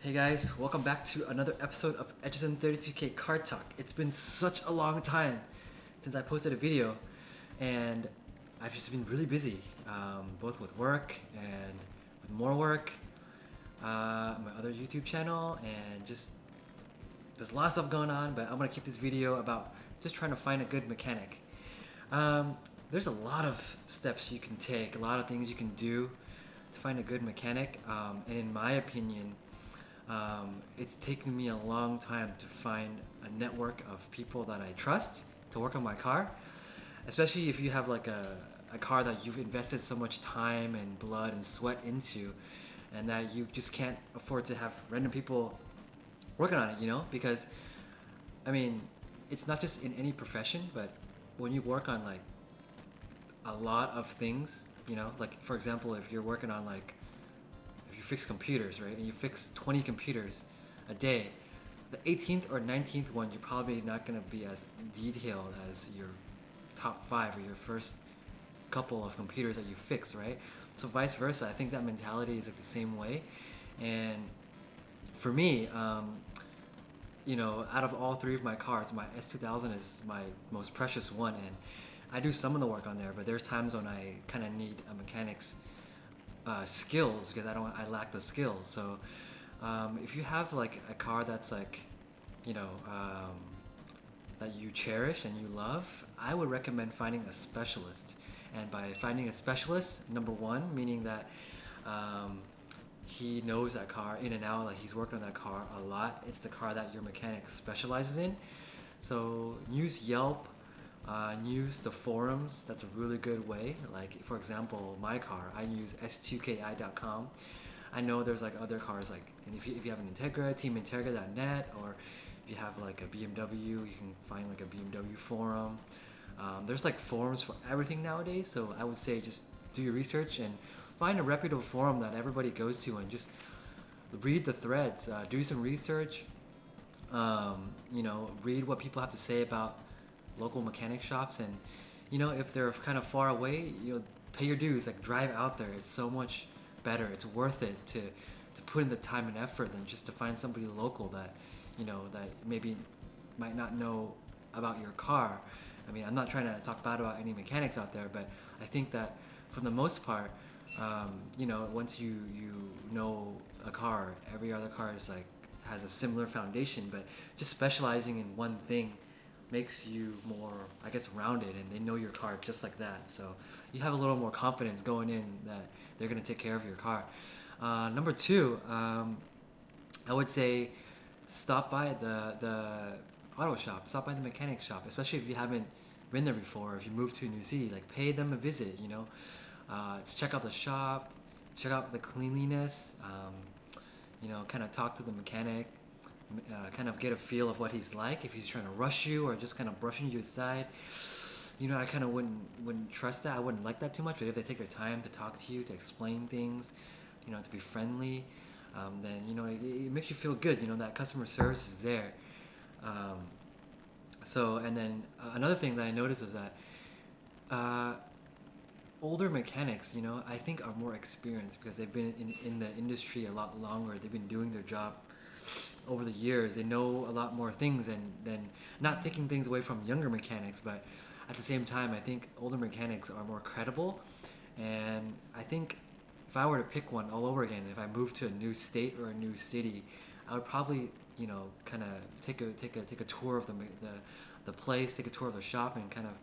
Hey guys, welcome back to another episode of Edgerton 32K Car Talk. It's been such a long time since I posted a video, and I've just been really busy, both with work and with more work, my other YouTube channel, and just there's a lot of stuff going on. But I'm gonna keep this video about just trying to find a good mechanic. There's a lot of steps you can take, a lot of things you can do to find a good mechanic, and in my opinion, it's taken me a long time to find a network of people that I trust to work on my car, especially if you have like a car that you've invested so much time and blood and sweat into, and that you just can't afford to have random people working on it, because I mean, it's not just in any profession, but when you work on like a lot of things, like for example, if you're working on like if you fix computers, right, and you fix 20 computers a day, the 18th or 19th one, you're probably not going to be as detailed as your top five or your first couple of computers that you fix, right? So vice versa, I think that mentality is like the same way. And for me, out of all three of my cars, my S2000 is my most precious one, and I do some of the work on there. But there's times when I kind of need a mechanic's skills because I lack the skills. So if you have like a car that's like, you know, that you cherish and you love, I would recommend finding a specialist. And by finding a specialist, number one, meaning that um, he knows that car in and out, like he's worked on that car a lot. It's the car that your mechanic specializes in. So use Yelp, use the forums. That's a really good way. Like for example, my car, I use s2ki.com. I know there's like other cars like, and if you have an Integra, teamintegra.net, or if you have like a BMW, you can find like a BMW forum. There's like forums for everything nowadays, so I would say just do your research and find a reputable forum that everybody goes to and just read the threads, do some research, read what people have to say about local mechanic shops, and if they're kind of far away, pay your dues, like drive out there. It's so much better. It's worth it to put in the time and effort than just to find somebody local that that maybe might not know about your car. I mean, I'm not trying to talk bad about any mechanics out there, but I think that for the most part, once you know a car, every other car is like has a similar foundation, but just specializing in one thing makes you more, I guess, rounded, and they know your car just like that. So you have a little more confidence going in that they're gonna take care of your car. Number two, I would say stop by the auto shop, stop by the mechanic shop, especially if you haven't been there before. If you move to a new city, like pay them a visit. Just check out the shop, check out the cleanliness. Kind of talk to the mechanic, kind of get a feel of what he's like. If he's trying to rush you or just kind of brushing you aside, I kind of wouldn't trust that. I wouldn't like that too much. But if they take their time to talk to you, to explain things, to be friendly, then it makes you feel good. That customer service is there. Um, and then another thing that I noticed is that older mechanics, I think are more experienced because they've been in the industry a lot longer. They've been doing their job over the years. They know a lot more things, and then not taking things away from younger mechanics, but at the same time, I think older mechanics are more credible. And I think if I were to pick one all over again, if I moved to a new state or a new city, I would probably kind of take a tour of the place, take a tour of the shop, and kind of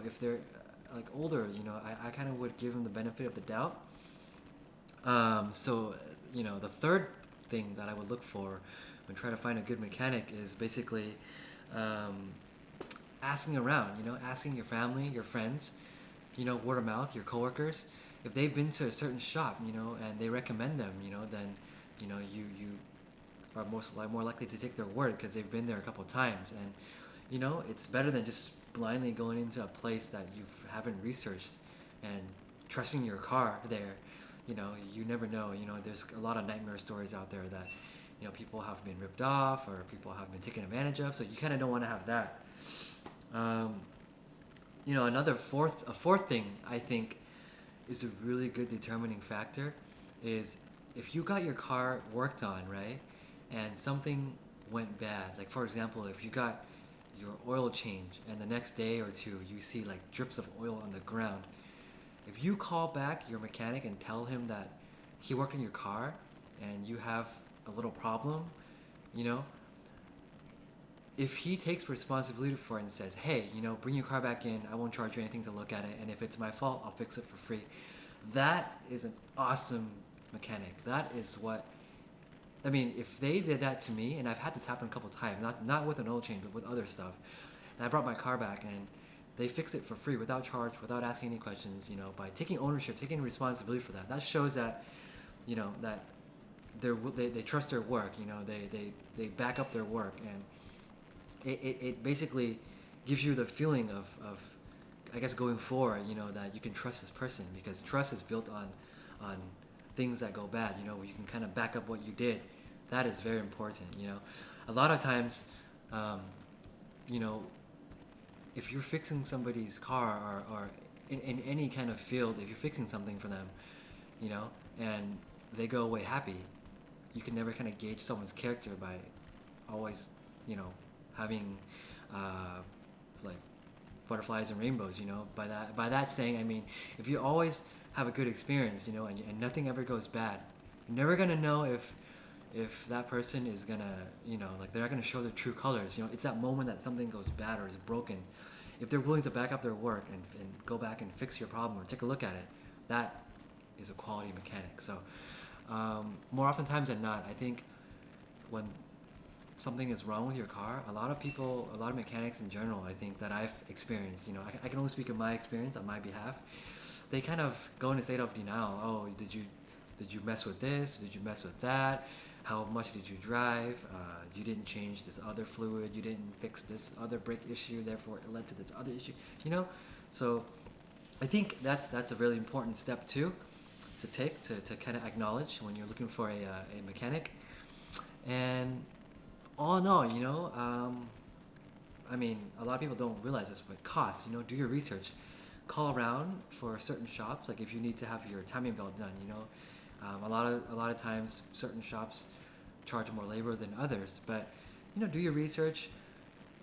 if they're like older, I kind of would give them the benefit of the doubt. The third thing that I would look for when trying to find a good mechanic is basically um, asking around, asking your family, your friends, word of mouth, your coworkers. If they've been to a certain shop, and they recommend them, then, you are more likely to take their word because they've been there a couple of times. And, it's better than just blindly going into a place that you haven't researched and trusting your car there. You never know. There's a lot of nightmare stories out there that, people have been ripped off or people have been taken advantage of. So you kind of don't want to have that. Um, a fourth thing I think is a really good determining factor is if you got your car worked on, right, and something went bad, like for example, if you got your oil change and the next day or two you see like drips of oil on the ground, if you call back your mechanic and tell him that he worked on your car and you have a little problem, you know, if he takes responsibility for it and says, hey, you know, bring your car back in, I won't charge you anything to look at it, and if it's my fault, I'll fix it for free. That is an awesome mechanic. That is what, I mean, if they did that to me, and I've had this happen a couple times, not with an oil change, but with other stuff, and I brought my car back and they fixed it for free without charge, without asking any questions, you know, by taking ownership, taking responsibility for that. That shows that, you know, that they trust their work, you know, they back up their work, and it basically gives you the feeling of I guess going forward, you know, that you can trust this person, because trust is built on things that go bad, you know, where you can kind of back up what you did. That is very important, you know. A lot of times, you know, if you're fixing somebody's car, or in any kind of field, if you're fixing something for them, you know, and they go away happy, you can never kind of gauge someone's character by always, you know, having like butterflies and rainbows, you know. By that saying, I mean, if you always have a good experience, you know, and nothing ever goes bad, you're never gonna know if that person is gonna, you know, like they're not gonna show their true colors. You know, it's that moment that something goes bad or is broken. If they're willing to back up their work and go back and fix your problem or take a look at it, that is a quality mechanic. So more oftentimes than not, I think when something is wrong with your car, a lot of mechanics in general, I think that I've experienced, you know, I can only speak of my experience on my behalf, they kind of go in a state of denial. Oh, did you mess with this? Did you mess with that? How much did you drive? You didn't change this other fluid. You didn't fix this other brake issue. Therefore, it led to this other issue. You know, so I think that's a really important step too, to take to kind of acknowledge when you're looking for a mechanic. And all in all, you know, I mean, a lot of people don't realize this, but cost. You know, do your research. Call around for certain shops. Like if you need to have your timing belt done, you know, a lot of times certain shops charge more labor than others. But you know, do your research.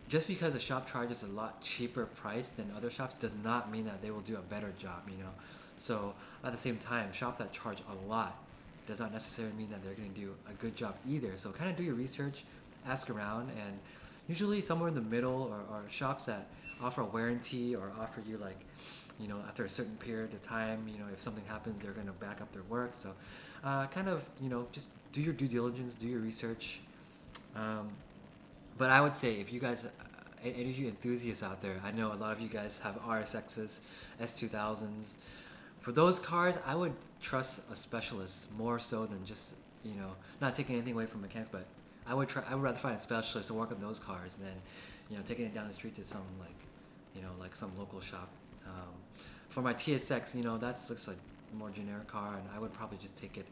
Just because a shop charges a lot cheaper price than other shops does not mean that they will do a better job. You know, so at the same time, shops that charge a lot does not necessarily mean that they're going to do a good job either. So kind of do your research, ask around, and usually somewhere in the middle, or shops that offer a warranty or offer you like, you know, after a certain period of time, you know, if something happens, they're going to back up their work. So kind of, you know, just do your due diligence, do your research. But I would say, if you guys, any of you enthusiasts out there, I know a lot of you guys have RSXs, S2000s. For those cars, I would trust a specialist more so than just, you know, not taking anything away from mechanics, but I would rather find a specialist to work on those cars than, you know, taking it down the street to some, like, you know, like some local shop. For my TSX, you know, that's looks like a more generic car, and I would probably just take it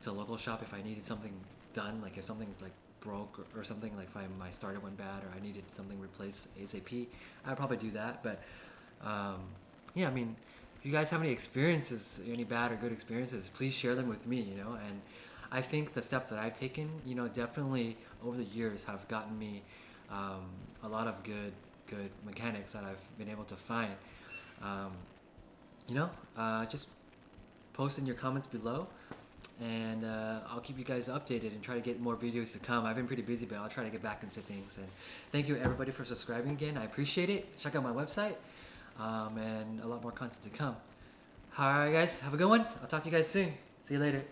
to a local shop if I needed something done, like if something like broke or something, like if my starter went bad or I needed something replaced ASAP, I'd probably do that. But yeah, I mean, if you guys have any experiences, any bad or good experiences, please share them with me, you know. And I think the steps that I've taken, you know, definitely over the years have gotten me a lot of good mechanics that I've been able to find. You know, just post in your comments below, and I'll keep you guys updated and try to get more videos to come. I've been pretty busy, but I'll try to get back into things. And thank you everybody for subscribing again. I appreciate it. Check out my website, and a lot more content to come. Alright guys, have a good one. I'll talk to you guys soon. See you later.